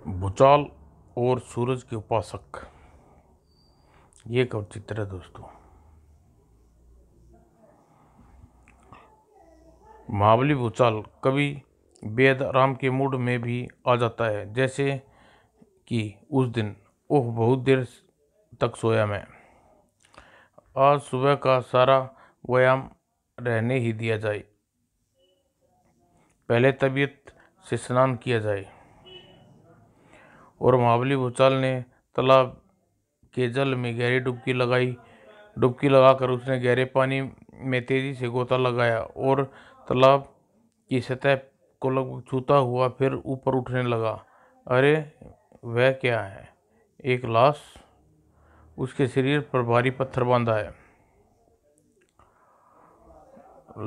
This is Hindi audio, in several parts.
भूचाल और सूरज के उपासक, ये कब चित्र है दोस्तों। महाबली भूचाल कभी बेहद आराम के मूड में भी आ जाता है, जैसे कि उस दिन ओह बहुत देर तक सोया मैं, आज सुबह का सारा व्यायाम रहने ही दिया जाए, पहले तबीयत से स्नान किया जाए। और महाबली भूचाल ने तालाब के जल में गहरी डुबकी लगाई। डुबकी लगाकर उसने गहरे पानी में तेजी से गोता लगाया और तालाब की सतह को लगभग छूता हुआ फिर ऊपर उठने लगा। अरे वह क्या है? एक लाश, उसके शरीर पर भारी पत्थर बांधा है।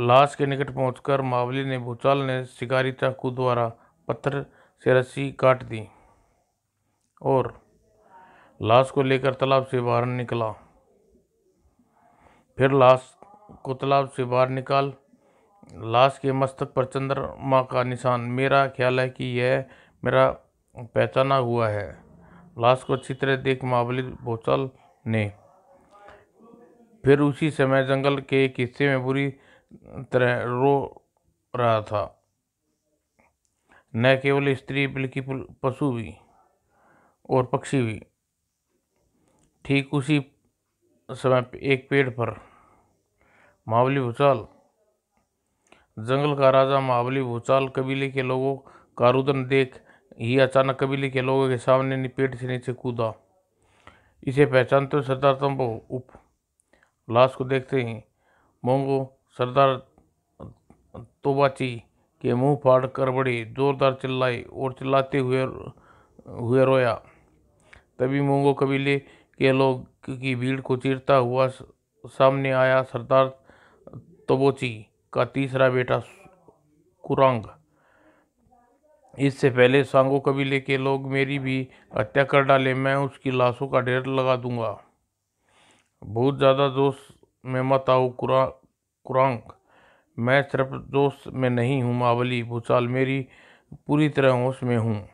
लाश के निकट पहुंचकर महाबली ने भूचाल ने शिकारी चाकू द्वारा पत्थर से रस्सी काट दी और लाश को लेकर तालाब से बाहर निकला। फिर लाश को तालाब से बाहर निकाल लाश के मस्तक पर चंद्रमा का निशान। मेरा ख्याल है कि यह मेरा पहचाना हुआ है। लाश को अच्छी तरह देख महाबली भूचाल ने फिर उसी समय जंगल के एक हिस्से में बुरी तरह रो रहा था। न केवल स्त्री बल्कि पशु भी और पक्षी भी। ठीक उसी समय एक पेड़ पर महाबली भूचाल, जंगल का राजा महाबली भूचाल कबीले के लोगों का रुदन देख ही अचानक कबीले के लोगों के सामने पेड़ से नीचे कूदा। इसे पहचानते हुए सरदार तंबो उप लाश को देखते ही मोंगो सरदार तोबाची के मुंह फाड़ कर बड़ी जोरदार चिल्लाई और चिल्लाते हुए रोया। तभी मोंगो कबीले के लोग की भीड़ को चीरता हुआ सामने आया सरदार तोबोची का तीसरा बेटा कुरांग। इससे पहले सांगो कबीले के लोग मेरी भी हत्या कर डाले, मैं उसकी लाशों का ढेर लगा दूंगा। बहुत ज़्यादा जोश में मत आओ कुरांग, मैं सिर्फ जोश में नहीं हूँ महाबली भूचाल, मेरी पूरी तरह होश में हूँ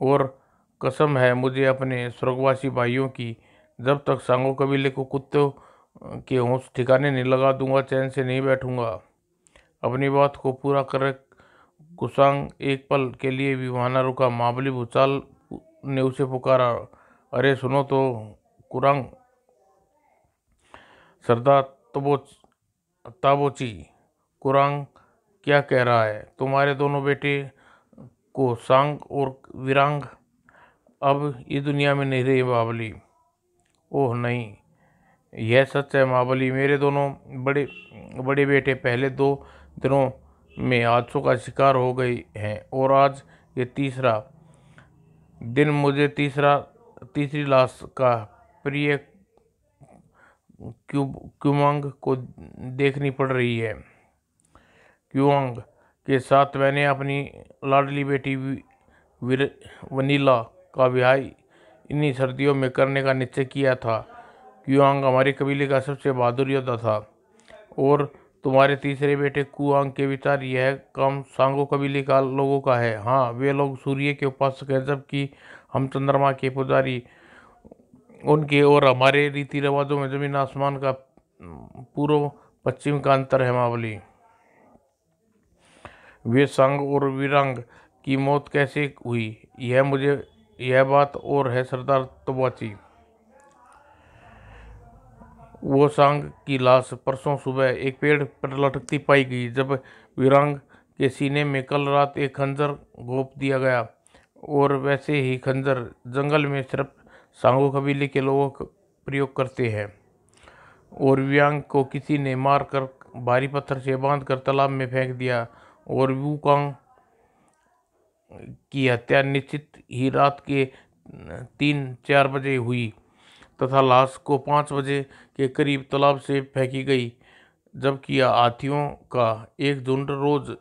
और कसम है मुझे अपने स्वर्गवासी भाइयों की, जब तक सांगो कबीले को कुत्तों के होश ठिकाने नहीं लगा दूंगा चैन से नहीं बैठूंगा। अपनी बात को पूरा कर कुसांग एक पल के लिए भी वहां न रुका। महाबली भूचाल ने उसे पुकारा, अरे सुनो तो कुरांग। सरदार ताबोची, कुरांग क्या कह रहा है? तुम्हारे दोनों बेटे को सांग और विरांग अब इस दुनिया में नहीं रहे महाबली। ओह नहीं, यह सच है महाबली। मेरे दोनों बड़े बड़े बेटे पहले 2 दिनों में हादसों का शिकार हो गए हैं और आज ये तीसरा दिन मुझे तीसरी लाश का प्रिय क्यूमांग को देखनी पड़ रही है। क्यूआंग के साथ मैंने अपनी लाडली बेटी वनीला का ब्याह इन्हीं सर्दियों में करने का निश्चय किया था। क्यूआंग हमारे कबीले का सबसे बहादुर योद्धा था और तुम्हारे तीसरे बेटे कुआंग के विचार यह काम सांगो कबीले का लोगों का है। हाँ, वे लोग सूर्य के उपासक हैं, जबकि हम चंद्रमा के पुजारी। उनके और हमारे रीति रिवाजों में जमीन आसमान का पूर्व पश्चिम का अंतर है महाबली। वे सांग और विरांग की मौत कैसे हुई यह बात और है सरदार तोबाची। वो सांग की लाश परसों सुबह एक पेड़ पर लटकती पाई गई, जब विरांग के सीने में कल रात एक खंजर घोंप दिया गया और वैसे ही खंजर जंगल में सिर्फ सांगो कबीले के लोग प्रयोग करते हैं। और वियांग को किसी ने मार कर भारी पत्थर से बांध कर तालाब में फेंक दिया और वूकांग की हत्या निश्चित ही रात के 3-4 बजे हुई तथा लाश को 5 बजे के करीब तालाब से फेंकी गई, जबकि हाथियों का एक झुंड रोज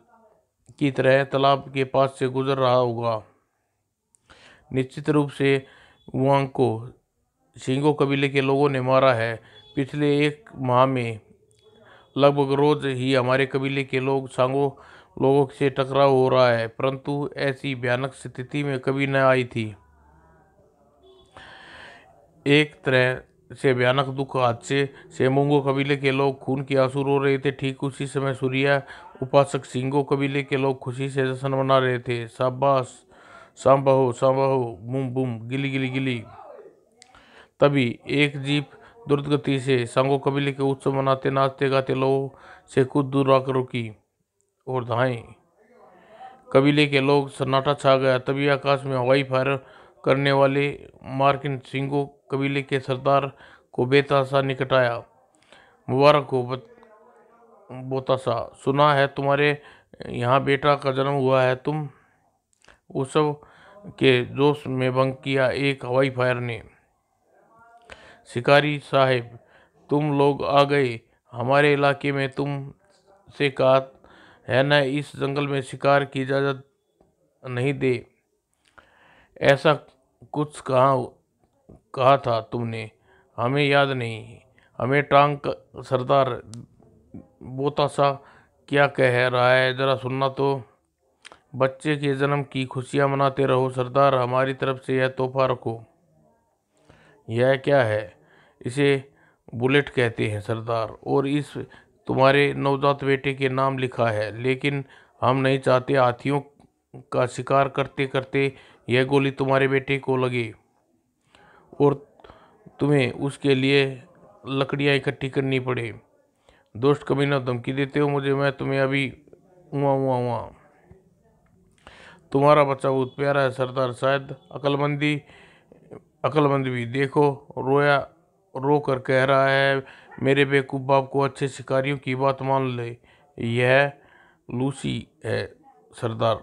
की तरह तालाब के पास से गुजर रहा होगा। निश्चित रूप से वुआंग को शिंगो कबीले के लोगों ने मारा है। पिछले 1 माह में लगभग रोज ही हमारे कबीले के लोग सांगो लोगों से टकराव हो रहा है, परंतु ऐसी भयानक स्थिति में कभी न आई थी। एक तरह से भयानक दुख हादसे से मुंगो कबीले के लोग खून के आंसू रो रहे थे। ठीक उसी समय सूर्य उपासक सिंगो कबीले के लोग खुशी से जश्न मना रहे थे। शाबाश, सांबहो सांबहो, बुम बुम, गिली गिली गिली। तभी एक जीप द्रुत गति से सांगो कबीले के उत्सव मनाते नाचते गाते लोगों से कुछ दूर आकर रुकी और धाए। कबीले के लोग सन्नाटा छा गया। तभी आकाश में हवाई फायर करने वाले मार्किन सिंगो कबीले के सरदार को बेतासा निकट आया। मुबारक हो बोतासा, सुना है तुम्हारे यहाँ बेटा का जन्म हुआ है। तुम उत्सव के जोश में भंग किया एक हवाई फायर ने। शिकारी साहेब, तुम लोग आ गए हमारे इलाके में। तुम से कहा है न इस जंगल में शिकार की इजाज़त नहीं दे। ऐसा कुछ कहा था तुमने, हमें याद नहीं। हमें टांग सरदार बोतासा क्या कह रहा है ज़रा सुनना तो। बच्चे के जन्म की खुशियाँ मनाते रहो सरदार, हमारी तरफ से यह तोहफा रखो। यह क्या है? इसे बुलेट कहते हैं सरदार, और इस तुम्हारे नवजात बेटे के नाम लिखा है। लेकिन हम नहीं चाहते हाथियों का शिकार करते करते यह गोली तुम्हारे बेटे को लगे और तुम्हें उसके लिए लकड़ियाँ इकट्ठी करनी पड़े। दोस्त कमीना, धमकी देते हो मुझे? मैं तुम्हें अभी हुआ तुम्हारा बच्चा बहुत प्यारा है सरदार, शायद अक्लमंद भी। देखो रो कर कह रहा है मेरे बेवकूफ़ बाप को अच्छे शिकारियों की बात मान ले। यह लूसी है सरदार,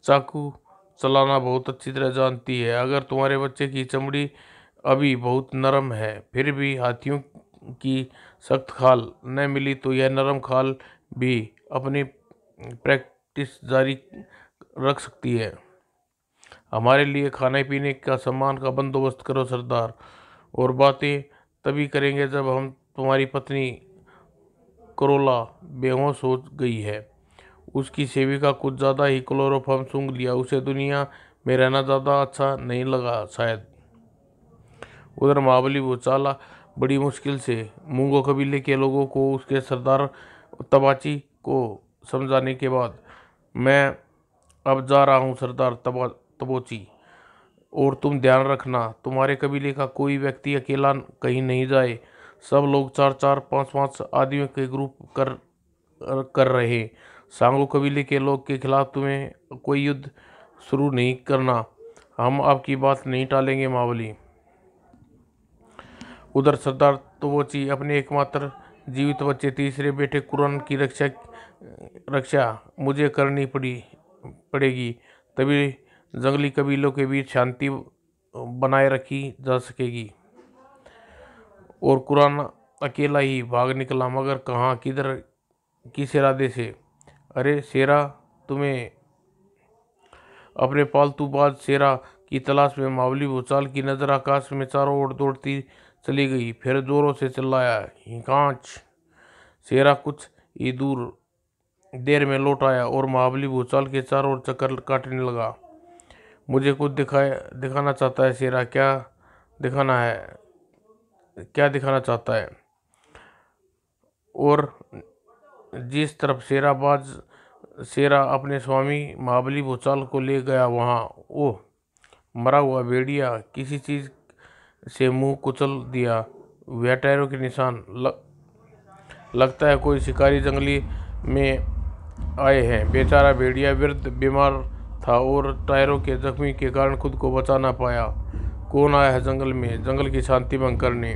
चाकू चलाना बहुत अच्छी तरह जानती है। अगर तुम्हारे बच्चे की चमड़ी अभी बहुत नरम है, फिर भी हाथियों की सख्त खाल न मिली तो यह नरम खाल भी अपनी प्रैक्टिस जारी रख सकती है। हमारे लिए खाने पीने का सामान का बंदोबस्त करो सरदार, और बातें तभी करेंगे जब हम तुम्हारी पत्नी करोला बेहोश हो गई है। उसकी सेविका कुछ ज़्यादा ही क्लोरोफॉर्म सूंघ लिया, उसे दुनिया में रहना ज़्यादा अच्छा नहीं लगा शायद। उधर महाबली भूचाला बड़ी मुश्किल से मूंगो कबीले के लोगों को उसके सरदार तबाची को समझाने के बाद, मैं अब जा रहा हूँ सरदार तबोची, और तुम ध्यान रखना तुम्हारे कबीले का कोई व्यक्ति अकेला कहीं नहीं जाए। सब लोग 4-4, 5-5 आदमियों के ग्रुप कर रहे। सांगो कबीले के लोग के खिलाफ तुम्हें कोई युद्ध शुरू नहीं करना। हम आपकी बात नहीं टालेंगे महाबली। उधर सरदार तबोची अपने एकमात्र जीवित बच्चे तीसरे बेटे कुरान की रक्षा मुझे करनी पड़ेगी, तभी जंगली कबीलों के बीच शांति बनाए रखी जा सकेगी। और कुरान अकेला ही भाग निकला, मगर कहाँ, किधर, किस इरादे से? अरे शेरा, तुम्हें अपने पालतू बाज शेरा की तलाश में महाबली भूचाल की नज़र आकाश में चारों ओर दौड़ती चली गई। फिर जोरों से चिल्लाया, हिकांच। शेरा कुछ ही देर में लौट आया और महाबली भूचाल के चारों ओर चक्कर काटने लगा। मुझे कुछ दिखाना चाहता है शेरा, क्या दिखाना चाहता है? और जिस तरफ शेरा अपने स्वामी महाबली भूचाल को ले गया, वहाँ ओह, मरा हुआ भेड़िया, किसी चीज़ से मुंह कुचल दिया। वह टायरों के निशान, लगता है कोई शिकारी जंगली में आए हैं। बेचारा भेड़िया वृद्ध बीमार था और टायरों के जख्मी के कारण खुद को बचा ना पाया। कौन आया है जंगल की शांति भंग करने?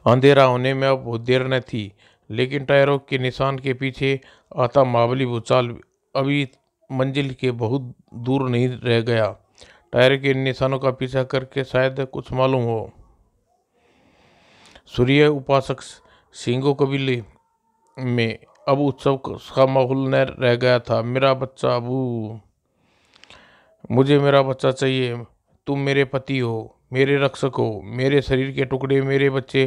अंधेरा होने में अब बहुत देर न थी, लेकिन टायरों के निशान के पीछे आता महाबली भूचाल अभी मंजिल के बहुत दूर नहीं रह गया। टायर के निशानों का पीछा करके शायद कुछ मालूम हो। सूर्य उपासक सिंगो कबीले में अब उत्सव का माहौल न रह गया था। मेरा बच्चा अबू, मुझे मेरा बच्चा चाहिए। तुम मेरे पति हो, मेरे रक्षक हो, मेरे शरीर के टुकड़े, मेरे बच्चे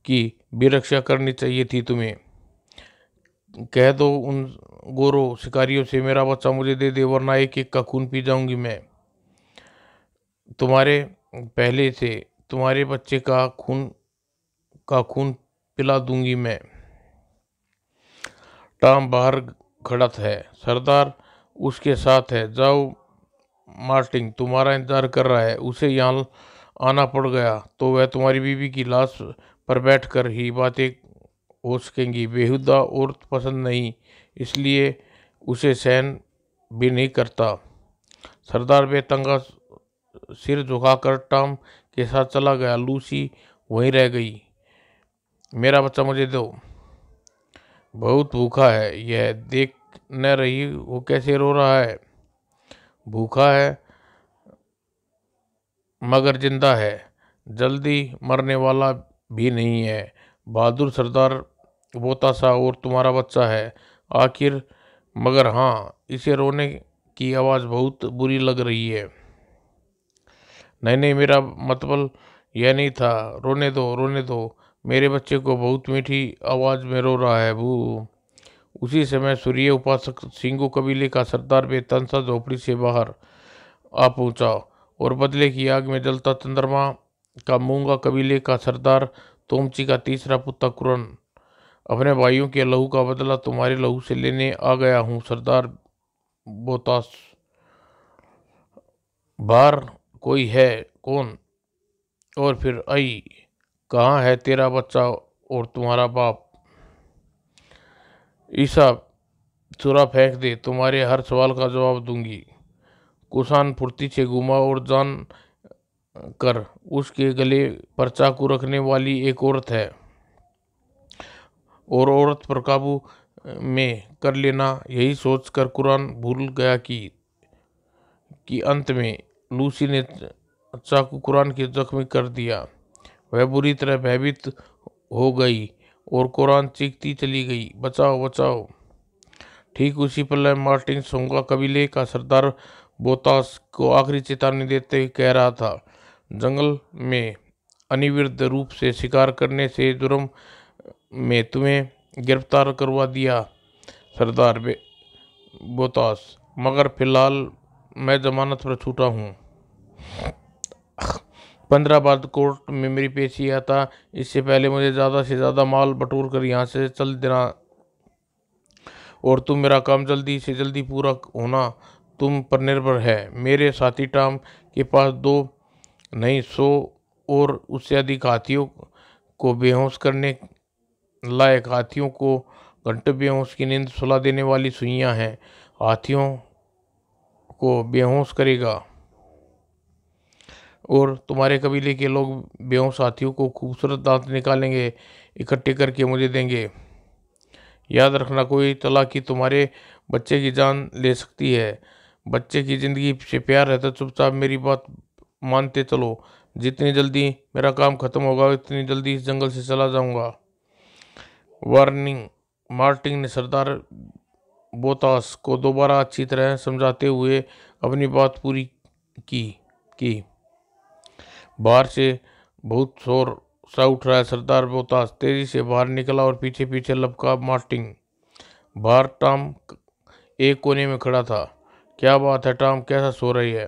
की भी रक्षा करनी चाहिए थी तुम्हें। कह दो उन गोरों शिकारियों से मेरा बच्चा मुझे दे दे, वरना एक एक का खून पी जाऊंगी मैं। तुम्हारे पहले से तुम्हारे बच्चे का खून पिला दूंगी मैं। टॉम बाहर खड़ा है। सरदार उसके साथ है। जाओ, मार्टिन तुम्हारा इंतजार कर रहा है। उसे यहाँ आना पड़ गया तो वह तुम्हारी बीवी की लाश पर बैठकर ही बातें हो सकेंगी। बेहुदा औरत पसंद नहीं, इसलिए उसे सहन भी नहीं करता। सरदार बेतंगा सिर झुकाकर टॉम के साथ चला गया। लूसी वहीं रह गई। मेरा बच्चा मुझे दो, बहुत भूखा है। यह देख न रही वो कैसे रो रहा है। भूखा है मगर जिंदा है, जल्दी मरने वाला भी नहीं है। बहादुर सरदार बोतासा और तुम्हारा बच्चा है आखिर। मगर हाँ, इसे रोने की आवाज़ बहुत बुरी लग रही है। नहीं नहीं, मेरा मतलब यह नहीं था। रोने दो, रोने दो। मेरे बच्चे को बहुत मीठी आवाज़ में रो रहा है, बू। उसी समय सूर्य उपासक सिंगू कबीले का सरदार बेतनसा झोपड़ी से बाहर आ पहुंचा और बदले की आग में जलता चंद्रमा का मूंगा कबीले का सरदार तोमची का तीसरा पुत्र कुरन। अपने भाइयों के लहू का बदला तुम्हारे लहू से लेने आ गया हूँ सरदार बोतास। बाहर कोई है? कौन? और फिर आई, कहाँ है तेरा बच्चा और तुम्हारा बाप? ईसा छुरा फेंक दे, तुम्हारे हर सवाल का जवाब दूंगी। कुसान फुर्ती से घूमा और जान कर उसके गले पर चाकू रखने वाली एक औरत है और औरत पर काबू में कर लेना, यही सोचकर कुरान भूल गया कि अंत में लूसी ने चाकू कुरान के जख्मी कर दिया। वह बुरी तरह भयभीत हो गई और कुरान चीखती चली गई, बचाओ बचाओ। ठीक उसी पल मार्टिन सोंगा कबीले का सरदार बोतास को आखिरी चेतावनी देते हुए कह रहा था, जंगल में अनिवार्य रूप से शिकार करने से जुर्म में तुम्हें गिरफ्तार करवा दिया सरदार बोतास, मगर फिलहाल मैं जमानत पर छूटा हूँ। 15 बाद कोर्ट में मेरी पेशी आता। इससे पहले मुझे ज़्यादा से ज़्यादा माल बटोर कर यहाँ से चल देना और तुम मेरा काम जल्दी से जल्दी पूरा होना तुम पर निर्भर है। मेरे साथी टॉम के पास 2 नहीं 100 और उससे अधिक हाथियों को बेहोश करने लायक, हाथियों को घंटे बेहोश की नींद सुला देने वाली सुइयां हैं। हाथियों को बेहोश करेगा और तुम्हारे कबीले के लोग बेहोश हाथियों को खूबसूरत दांत निकालेंगे, इकट्ठे करके मुझे देंगे। याद रखना, कोई चालाकी तुम्हारे बच्चे की जान ले सकती है। बच्चे की ज़िंदगी से प्यार है तो चुपचाप मेरी बात मानते चलो। जितनी जल्दी मेरा काम खत्म होगा उतनी जल्दी इस जंगल से चला जाऊंगा। वार्निंग। मार्टिन ने सरदार बोतास को दोबारा अच्छी तरह समझाते हुए अपनी बात पूरी की। बाहर से बहुत शोर सा उठ रहा है। सरदार बोतास तेजी से बाहर निकला और पीछे पीछे लपका मार्टिन। बाहर टॉम एक कोने में खड़ा था। क्या बात है टॉम, कैसा सो रही है?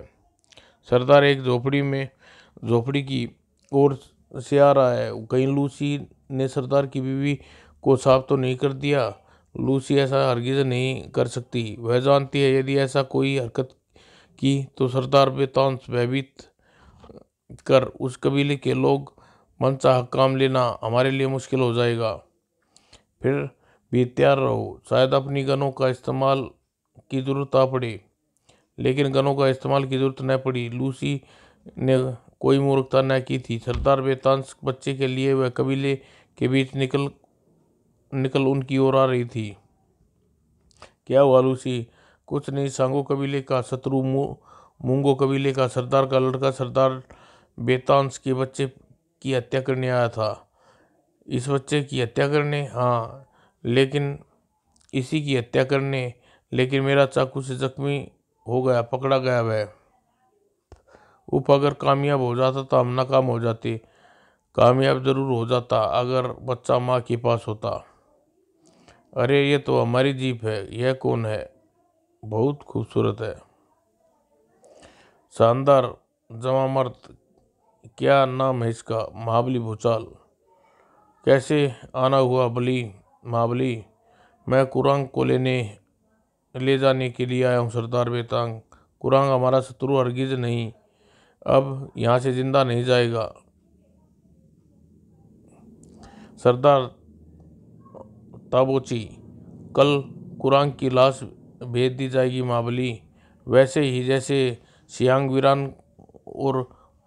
सरदार एक झोपड़ी की ओर से आ रहा है। कहीं लूसी ने सरदार की बीवी को साफ तो नहीं कर दिया? लूसी ऐसा हरगिज नहीं कर सकती। वह जानती है यदि ऐसा कोई हरकत की तो सरदार बेतांस भयभीत कर उस कबीले के लोग मनचाह काम लेना हमारे लिए मुश्किल हो जाएगा। फिर भी तैयार रहो, शायद अपनी गनों का इस्तेमाल की जरूरत आ पड़े। लेकिन गनों का इस्तेमाल की जरूरत न पड़ी। लूसी ने कोई मूर्खता न की थी। सरदार बेतांस बच्चे के लिए वह कबीले के बीच निकल उनकी ओर आ रही थी। क्या हुआ लूसी? कुछ नहीं, सांगो कबीले का शत्रु मूंगो कबीले का सरदार का लड़का सरदार बेतांस के बच्चे की हत्या करने आया था। इस बच्चे की हत्या करने? हाँ, लेकिन इसी की हत्या करने। लेकिन मेरा चाकू से जख्मी हो गया, पकड़ा गया। वह अगर कामयाब हो जाता तो हम नाकाम हो जाते। कामयाब जरूर हो जाता अगर बच्चा माँ के पास होता। अरे ये तो हमारी जीप है। यह कौन है? बहुत खूबसूरत है। शानदार, जमामर्द। क्या नाम है इसका? महाबली भूचाल। कैसे आना हुआ बली महाबली? मैं कुरांग को ले जाने के लिए आया हूँ सरदार बेतांग। कुरांग हमारा शत्रु हरगिज नहीं, अब यहाँ से जिंदा नहीं जाएगा। सरदार ताबोची, कल कुरांग की लाश भेज दी जाएगी महाबली, वैसे ही जैसे सियांग वीरान और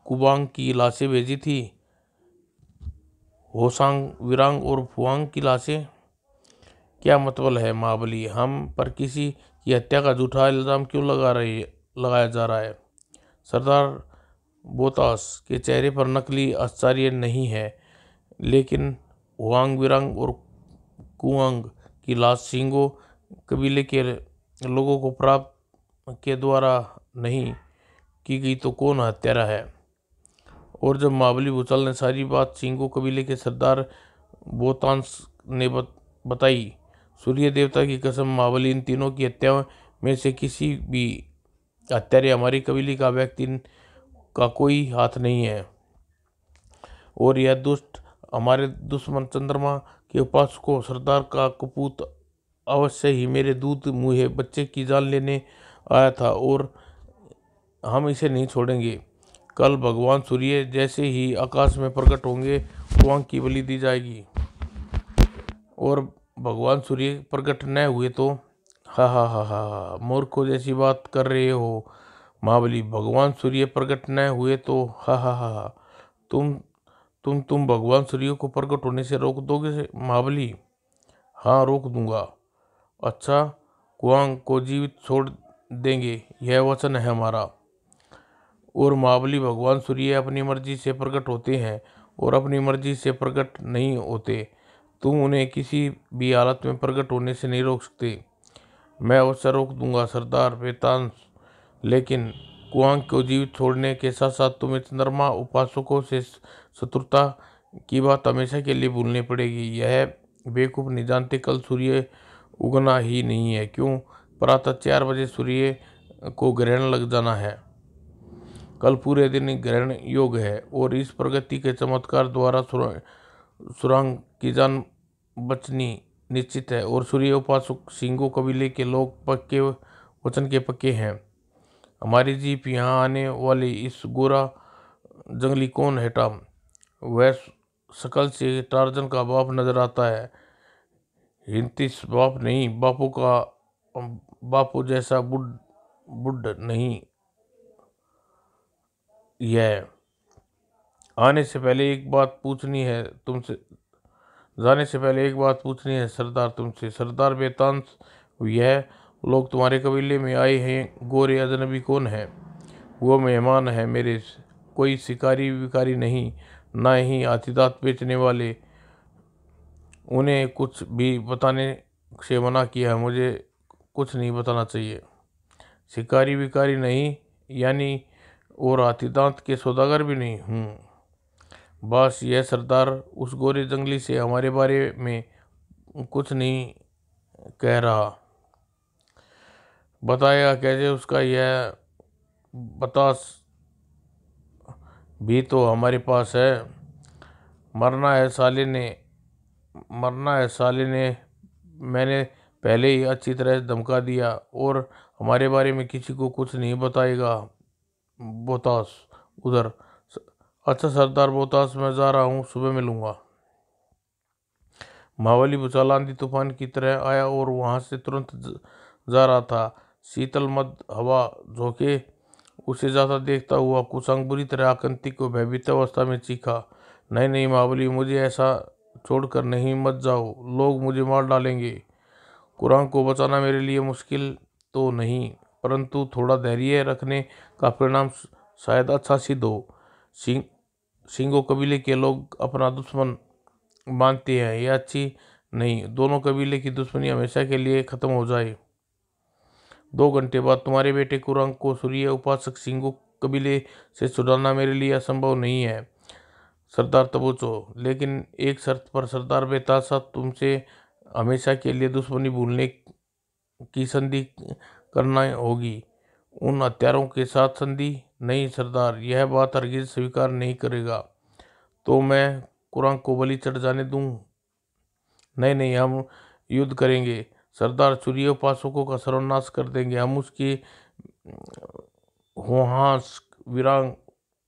कुबांग की लाशें भेजी थी। होसांग वीरांग और फुआंग की लाशें? क्या मतलब है महाबली? हम पर किसी की हत्या का झूठा इल्जाम क्यों लगाया जा रहा है? सरदार बोतास के चेहरे पर नकली आश्चर्य नहीं है, लेकिन हुआंग विरांग और कुआंग की लाश सिंगो कबीले के लोगों को प्राप्त के द्वारा नहीं की गई तो कौन हत्यारा है? और जब महाबली भूचाल ने सारी बात सिंगो कबीले के सरदार बोतांस ने बताई, सूर्य देवता की कसम महाबली, इन तीनों की हत्याओं में से किसी भी हत्यारे हमारी कबीले का व्यक्ति का कोई हाथ नहीं है। और यह दुष्ट हमारे दुश्मन चंद्रमा के उपासकों सरदार का कपूत अवश्य ही मेरे दूध मुँहे बच्चे की जान लेने आया था, और हम इसे नहीं छोड़ेंगे। कल भगवान सूर्य जैसे ही आकाश में प्रकट होंगे, कुआंग की बलि दी जाएगी। और भगवान सूर्य प्रकट न हुए तो? हा हा हा हा, मूर्खों जैसी बात कर रहे हो महाबली। भगवान सूर्य प्रकट न हुए तो? हा हा हा हा, तुम भगवान सूर्य को प्रकट होने से रोक दोगे महाबली? हाँ, रोक दूंगा। अच्छा, कुआंग को जीवित छोड़ देंगे, यह वचन है हमारा। और महाबली, भगवान सूर्य अपनी मर्जी से प्रकट होते हैं और अपनी मर्जी से प्रकट नहीं होते। तुम उन्हें किसी भी हालत में प्रकट होने से नहीं रोक सकते। मैं अवश्य रोक दूंगा सरदार बेतांस, लेकिन कुआंग को जीवित छोड़ने के साथ साथ तुम्हें चंद्रमा उपासकों से शत्रुता की बात हमेशा के लिए भूलनी पड़ेगी। यह बेवकूफ़ नहीं जानते कल सूर्य उगना ही नहीं है? क्यों? प्रातः 4 बजे सूर्य को ग्रहण लग जाना है। कल पूरे दिन ग्रहण योग है और इस प्रगति के चमत्कार द्वारा सुरंग की जान बचनी निश्चित है। और सूर्य उपासक सिंगो कबीले के लोग पक्के वचन के पक्के हैं। हमारी जीप यहाँ आने वाली इस गोरा जंगली कौन है टॉम? वह शकल से टार्जन का बाप नजर आता है। हिंतिस बाप नहीं, बापू जैसा बुढ़ नहीं। यह आने से पहले एक बात पूछनी है तुमसे जाने से पहले एक बात पूछनी है सरदार तुमसे। सरदार बेतांस, यह लोग तुम्हारे कबीले में आए हैं गोरे अजनबी कौन है? वो मेहमान है मेरे, कोई शिकारी विकारी नहीं, ना ही हाथीदांत बेचने वाले। उन्हें कुछ भी बताने से मना किया है। मुझे कुछ नहीं बताना चाहिए। शिकारी विकारी नहीं यानी? और हाथीदांत के सौदागर भी नहीं हूँ। बस यह सरदार उस गोरे जंगली से हमारे बारे में कुछ नहीं कह रहा। बताएगा कैसे? उसका यह बतास भी तो हमारे पास है। मरना है साले ने मैंने पहले ही अच्छी तरह धमका दिया, और हमारे बारे में किसी को कुछ नहीं बताएगा। बोतास उधर। अच्छा सरदार बोतास, मैं जा रहा हूँ, सुबह मिलूंगा। महाबली भूचाल आंधी तूफान की तरह आया और वहां से तुरंत जा रहा था। शीतल मद हवा झोंके उसे जाता देखता हुआ कुसंग बुरी तरह आकंती को भयभीत अवस्था में चीखा, नहीं नहीं महाबली, मुझे ऐसा छोड़कर नहीं मत जाओ, लोग मुझे मार डालेंगे। कुरांग को बचाना मेरे लिए मुश्किल तो नहीं, परंतु थोड़ा धैर्य रखने का परिणाम शायद अच्छा सिद्ध हो। सिंगो कबीले के लोग अपना दुश्मन मानते हैं, यह अच्छी नहीं। दोनों कबीले की दुश्मनी हमेशा के लिए खत्म हो जाए। 2 घंटे बाद तुम्हारे बेटे कुरांग को सूर्य उपासक सिंगो कबीले से छुड़ाना मेरे लिए असंभव नहीं है सरदार तबूचो, लेकिन एक शर्त पर सरदार बेतासा, तुमसे हमेशा के लिए दुश्मनी भूलने की संधि करना होगी। उन हत्यारों के साथ संधि नहीं सरदार, यह बात हरगिज स्वीकार नहीं करेगा। तो मैं कुरान को बलि चढ़ जाने दूं? नहीं नहीं, हम युद्ध करेंगे सरदार, सूर्योपासकों का सर्वनाश कर देंगे। हम उसकी होहास, विरांग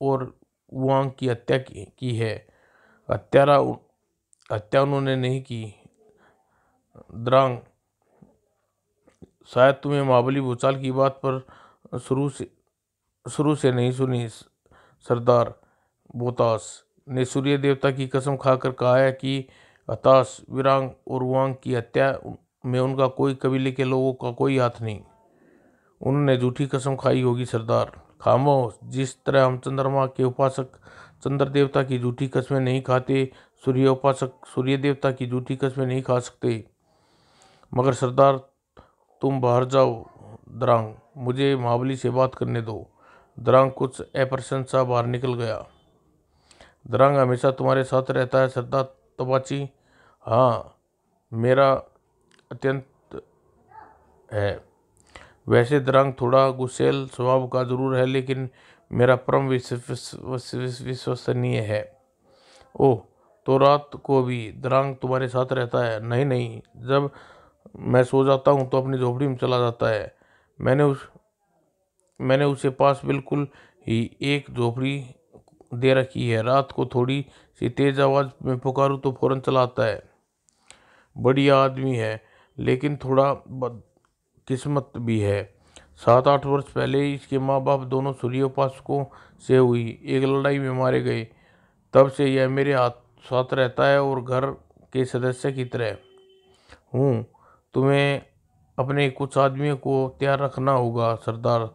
और वांग की हत्या की है। हत्या उन्होंने नहीं की। द्रांग, शायद तुम्हें महाबली भूचाल की बात पर शुरू से नहीं सुनी सरदार। बोतास ने सूर्य देवता की कसम खाकर कहा है कि हताश, विरांग और वांग की हत्या में उनका कोई कबीले के लोगों का कोई हाथ नहीं। उन्होंने झूठी कसम खाई होगी सरदार। खामोश, जिस तरह हम चंद्रमा के उपासक चंद्र देवता की झूठी कस्में नहीं खाते, सूर्य उपासक सूर्य देवता की झूठी कस्में नहीं खा सकते। मगर सरदार, तुम बाहर जाओ। द्रांग, मुझे महाबली से बात करने दो। द्रांग कुछ अप्रसन्न सा बाहर निकल गया। द्रांग हमेशा तुम्हारे साथ रहता है सरदार तबाची? हाँ, मेरा अत्यंत है। वैसे द्रांग थोड़ा गुस्सैल स्वभाव का जरूर है, लेकिन मेरा परम विश्वसनीय है। ओह, तो रात को भी द्रांग तुम्हारे साथ रहता है? नहीं नहीं, जब मैं सो जाता हूँ तो अपनी झोपड़ी में चला जाता है। मैंने उसे पास बिल्कुल ही एक झोपड़ी दे रखी है। रात को थोड़ी सी तेज आवाज में पुकारूं तो फौरन चला आता है। बढ़िया आदमी है, लेकिन थोड़ा बदकिस्मत भी है। 7-8 वर्ष पहले इसके माँ बाप दोनों सूर्योपासकों से हुई एक लड़ाई में मारे गए। तब से यह मेरे साथ रहता है और घर के सदस्य की तरह हूँ। तुम्हें अपने कुछ आदमियों को तैयार रखना होगा सरदार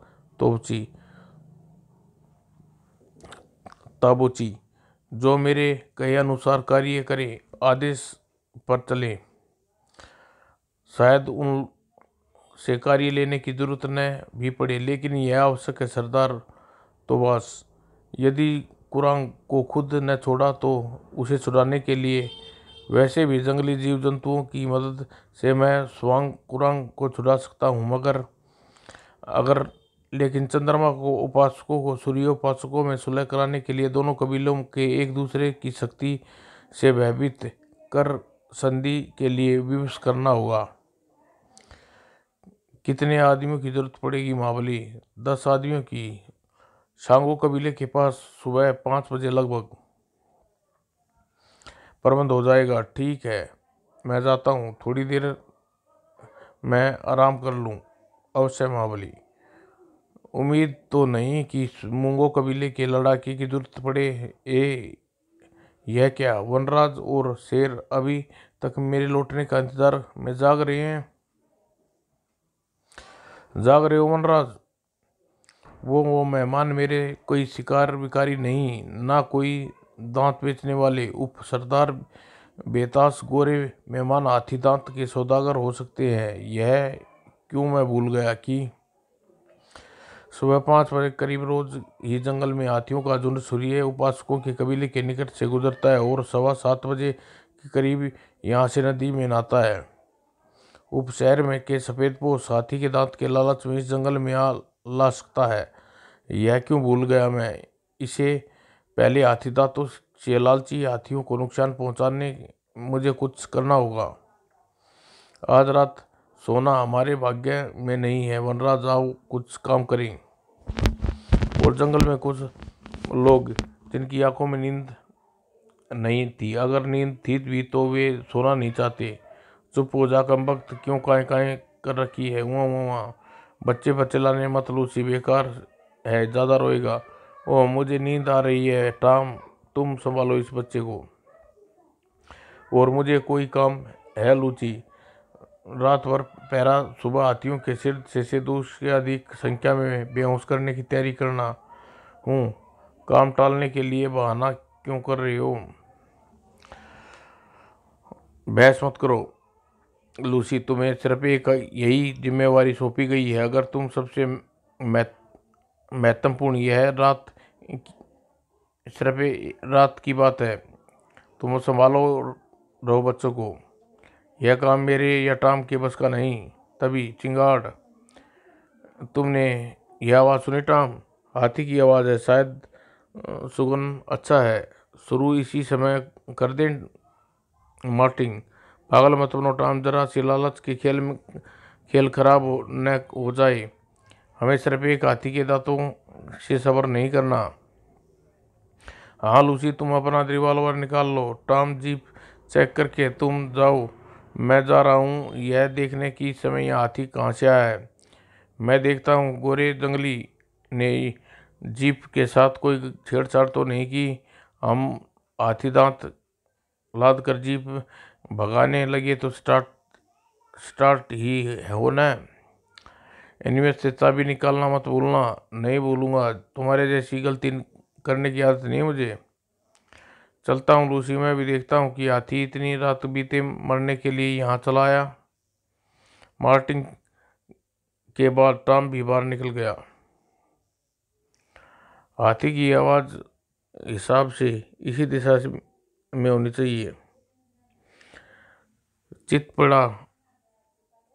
ताबोची, जो मेरे कहे अनुसार कार्य करे, आदेश पर चले। शायद उन से कार्य लेने की जरूरत न भी पड़े, लेकिन यह आवश्यक है सरदार। तो बस, यदि कुरांग को खुद न छोड़ा तो उसे छुड़ाने के लिए, वैसे भी जंगली जीव जंतुओं की मदद से मैं स्वांग कुरांग को छुड़ा सकता हूँ। मगर अगर लेकिन चंद्रमा को उपासकों को सूर्योपासकों में सुलह कराने के लिए दोनों कबीलों के एक दूसरे की शक्ति से भयभीत कर संधि के लिए विवश करना होगा। कितने आदमियों की जरूरत पड़ेगी महाबली? 10 आदमियों की। शांगो कबीले के पास सुबह 5 बजे लगभग प्रबंध हो जाएगा। ठीक है, मैं जाता हूँ, थोड़ी देर मैं आराम कर लूँ। अवश्य महाबली। उम्मीद तो नहीं कि मूंगो कबीले के लड़ाके की जरूरत पड़े। यह क्या, वनराज और शेर अभी तक मेरे लौटने का इंतजार में जाग रहे हो वनराज? वो मेहमान मेरे कोई शिकार विकारी नहीं, ना कोई दांत बेचने वाले। उप सरदार, बेतास गोरे मेहमान हाथी दांत के सौदागर हो सकते हैं। यह क्यों मैं भूल गया कि सुबह 5 बजे करीब रोज ही जंगल में हाथियों का झुंड सूर्य उपासकों के कबीले के निकट से गुजरता है और 7:15 बजे के करीब यहाँ से नदी में नहाता है। उप शहर में के सफेद पोश हाथी के दांत के लालच में इस जंगल में आ ला सकता है। यह क्यों भूल गया मैं इसे? पहले हाथी दांतों से लालची हाथियों को नुकसान पहुंचाने मुझे कुछ करना होगा। आज रात सोना हमारे भाग्य में नहीं है। वनराज, आओ कुछ काम करें। और जंगल में कुछ लोग जिनकी आंखों में नींद नहीं थी, अगर नींद थी भी तो वे सोना नहीं चाहते। चुप हो जा, कम वक्त क्यों काएं कर रखी है? वहाँ बच्चे बच्चे लाने मत लूसी, बेकार है, ज़्यादा रोएगा। ओह, मुझे नींद आ रही है। टॉम, तुम संभालो इस बच्चे को। और मुझे कोई काम है लूची? रात भर पहरा, सुबह हाथियों के सिर से 2 से अधिक संख्या में बेहोश करने की तैयारी करना हूँ। काम टालने के लिए बहाना क्यों कर रही हो? बहस मत करो लूसी, तुम्हें सिर्फ एक यही जिम्मेवारी सौंपी गई है। अगर तुम सबसे महत्वपूर्ण यह रात की बात है। तुम संभालो रहो बच्चों को। यह काम मेरे या टॉम के बस का नहीं। तभी चिंगाड़। तुमने यह आवाज़ सुनी टॉम? हाथी की आवाज़ है, शायद सुगंध अच्छा है। शुरू इसी समय कर दें मार्टिन। पागल मत बनो टॉम, जरा सी लालच के खेल खराब न हो जाए। हमें सिर्फ एक हाथी के दांतों से सबर नहीं करना। हाँ लूसी, तुम अपना रिवॉल्वर निकाल लो। टॉम जीप चेक करके तुम जाओ, मैं जा रहा हूँ यह देखने की समय यह हाथी कहाँ से आया है। मैं देखता हूँ गोरे जंगली ने जीप के साथ कोई छेड़छाड़ तो नहीं की। हम हाथी दांत लाद कर जीप भगाने लगे तो स्टार्ट ही होना। इनमें से चाबी निकालना मत भूलना। नहीं भूलूंगा, तुम्हारे जैसी गलती करने की आदत नहीं मुझे। चलता हूँ लूसी, मैं भी देखता हूँ कि हाथी इतनी रात बीते मरने के लिए यहाँ चला आया। मार्टिन के बाद टॉम भी बाहर निकल गया। हाथी की आवाज़ हिसाब से इसी दिशा में होनी चाहिए। चित पड़ा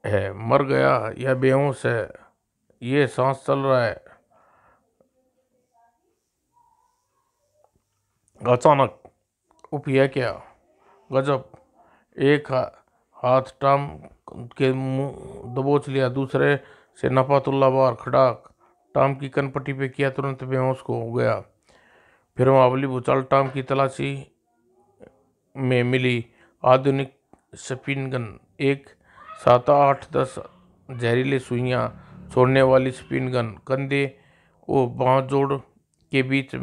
है, मर गया या बेहोश है, ये सांस चल रहा है। अचानक उफ, यह क्या गजब। एक हाथ टॉम के मुंह दबोच लिया, दूसरे से नफातुल्ला बार खड़ाक टॉम की कनपट्टी पे किया, तुरंत बेहोश हो गया। फिर मामूली भूचाल टॉम की तलाशी में मिली आधुनिक स्पिन गन। एक 7-8-10 जहरीले सुइयां छोड़ने वाली स्पिन गन कंधे और बाँह जोड़ के बीच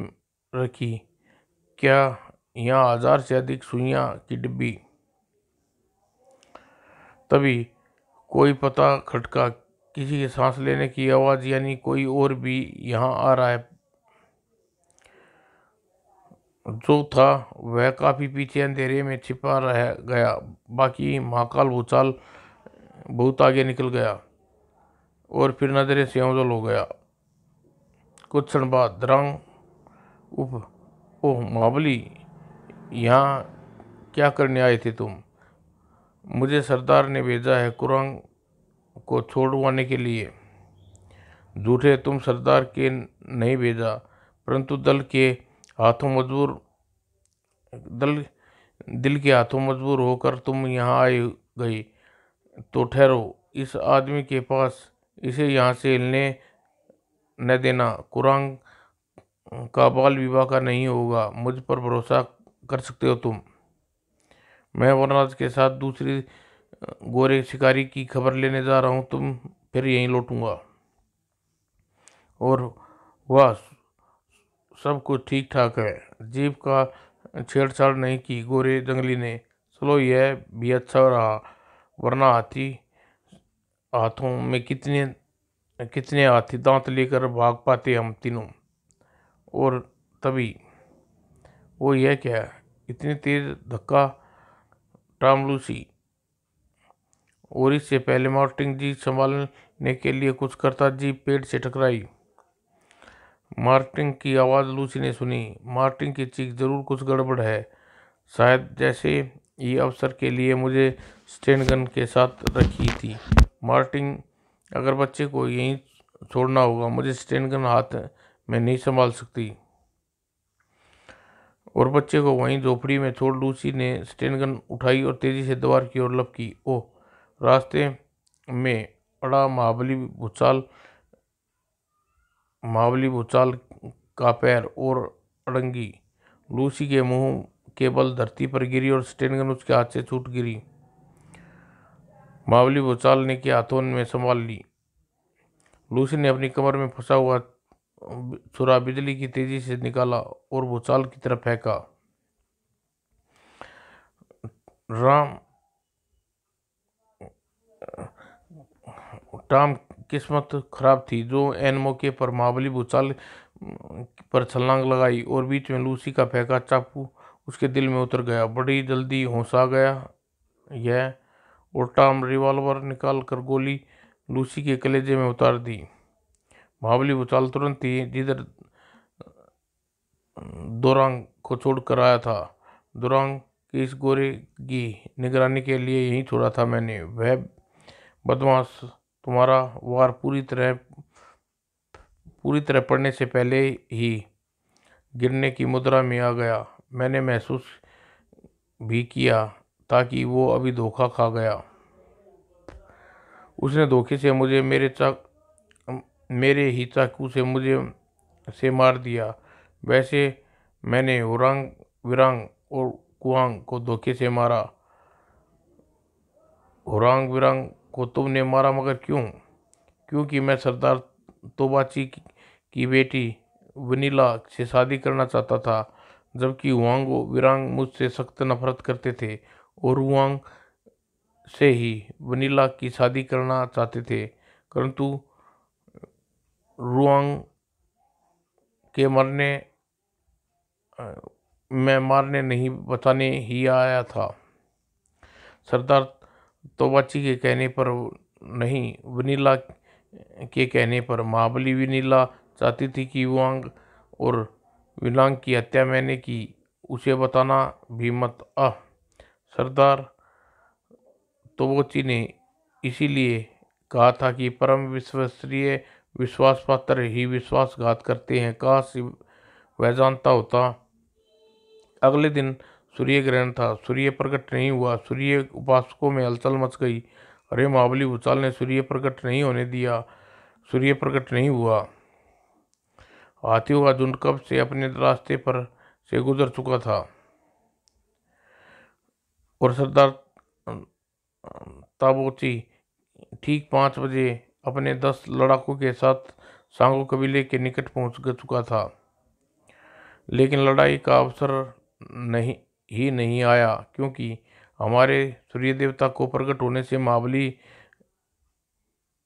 रखी। क्या यहाँ 1000 से अधिक सुइयां की डिब्बी। तभी कोई पता खटका, किसी के सांस लेने की आवाज़, यानी कोई और भी यहाँ आ रहा है। जो था वह काफ़ी पीछे अंधेरे में छिपा रह गया। बाकी महाकाल भूचाल बहुत आगे निकल गया और फिर नजरे से ओझल हो गया। कुछ क्षण बाद द्रंग उफ, ओह महाबली, यहाँ क्या करने आए थे तुम? मुझे सरदार ने भेजा है कुरंग को छोड़वाने के लिए। झूठे, तुम सरदार के नहीं भेजा, परंतु दल दिल के हाथों मजबूर होकर तुम यहाँ आए गई। तो ठहरो, इस आदमी के पास, इसे यहाँ से हिलने न देना। कुरांग का बाल विवाह का नहीं होगा, मुझ पर भरोसा कर सकते हो तुम। मैं वनराज के साथ दूसरी गोरे शिकारी की खबर लेने जा रहा हूँ, तुम फिर यहीं लौटूंगा। और वह सब कुछ ठीक ठाक है। जीप का छेड़छाड़ नहीं की गोरे जंगली ने। चलो यह भी अच्छा रहा, वरना हाथों में कितने कितने हाथी दांत लेकर भाग पाते हम तीनों। और तभी वो यह क्या, इतनी तेज धक्का टॉम लूसी। और इससे पहले मार्टिन जी संभालने के लिए कुछ करता जीप पेड़ से टकराई। मार्टिन की आवाज़ लूसी ने सुनी। मार्टिन की चीख, जरूर कुछ गड़बड़ है, शायद जैसे ये अवसर के लिए मुझे स्टेन गन के साथ रखी थी। मार्टिन, अगर बच्चे को यहीं छोड़ना होगा, मुझे स्टेन गन हाथ में नहीं संभाल सकती। और बच्चे को वहीं झोपड़ी में छोड़ लूसी ने स्टेन गन उठाई और तेजी से दीवार की ओर लपकी। ओह, रास्ते में अड़ा महाबली भूचाल का पैर और अड़ंगी लूसी के मुंह के बल धरती पर गिरी और स्टेन गन उसके हाथ से छूट गिरी। महाबली भूचाल ने के हाथों में संभाल ली। लूसी ने अपनी कमर में फंसा हुआ छुरा बिजली की तेजी से निकाला और भूचाल की तरफ फेंका। टॉम किस्मत खराब थी जो एन मौके पर महाबली भूचाल पर छलांग लगाई और बीच में लूसी का फेंका चाकू उसके दिल में उतर गया। बड़ी जल्दी होश आ गया यह, और टॉम रिवॉल्वर निकाल कर गोली लूसी के कलेजे में उतार दी। महाबली भूचाल तुरंत ही जिधर दोरांग को छोड़कर आया था, दोरांग कि इस गोरे की निगरानी के लिए यहीं छोड़ा था मैंने। वह बदमाश तुम्हारा वार पूरी तरह पड़ने से पहले ही गिरने की मुद्रा में आ गया। मैंने महसूस भी किया था कि वो अभी धोखा खा गया। उसने धोखे से मुझे मेरे ही चाकू से मुझे मार दिया। वैसे मैंने हुरांग विरांग और कुआंग को धोखे से मारा। हुरांग विरांग को तुमने मारा, मगर क्यों? क्योंकि मैं सरदार तोबाची की बेटी वनीला से शादी करना चाहता था, जबकि हुआंग विरांग मुझसे सख्त नफरत करते थे और हुआंग से ही वनीला की शादी करना चाहते थे। परंतु रुआंग के मैं मारने नहीं बचाने ही आया था। सरदार तोबाची के कहने पर नहीं, वनीला के कहने पर। महाबली वनीला चाहती थी कि वांग और विलांग की हत्या मैंने की। उसे बताना भी मत। सरदार तोबाची ने इसीलिए कहा था कि परम विश्वसनीय विश्वास पात्र ही विश्वासघात करते हैं। काश वह जानता होता। अगले दिन सूर्य ग्रहण था। सूर्य प्रकट नहीं हुआ। सूर्य उपासकों में हलचल मच गई। अरे, महाबली भूचाल ने सूर्य प्रकट नहीं होने दिया। सूर्य प्रकट नहीं हुआ। हाथियों का झुंड कब से अपने रास्ते पर से गुजर चुका था और सरदार ताबोची ठीक 5 बजे अपने 10 लड़ाकों के साथ सांगो कबीले के निकट पहुंच चुका था। लेकिन लड़ाई का अवसर नहीं आया, क्योंकि हमारे सूर्य देवता को प्रकट होने से महाबली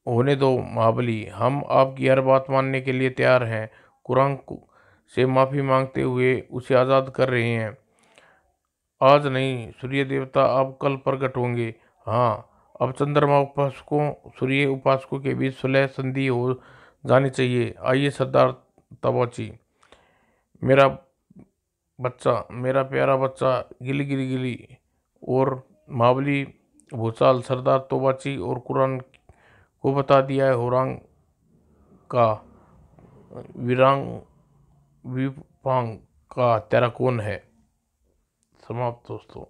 होने दो। महाबली, हम आपकी हर बात मानने के लिए तैयार हैं। कुरांग से माफी मांगते हुए उसे आज़ाद कर रहे हैं। आज नहीं सूर्य देवता, अब कल प्रकट होंगे। हाँ, अब चंद्रमा उपासकों सूर्य उपासकों के बीच सुलह संधि हो जानी चाहिए। आइए सरदार तबाची, मेरा मेरा प्यारा बच्चा गिली गिली गिली और महाबली भूचाल सरदार तोबाची और कुरान को बता दिया है हुरांग का विरांग विपांग का हत्यारा कौन है। समाप्त दोस्तों।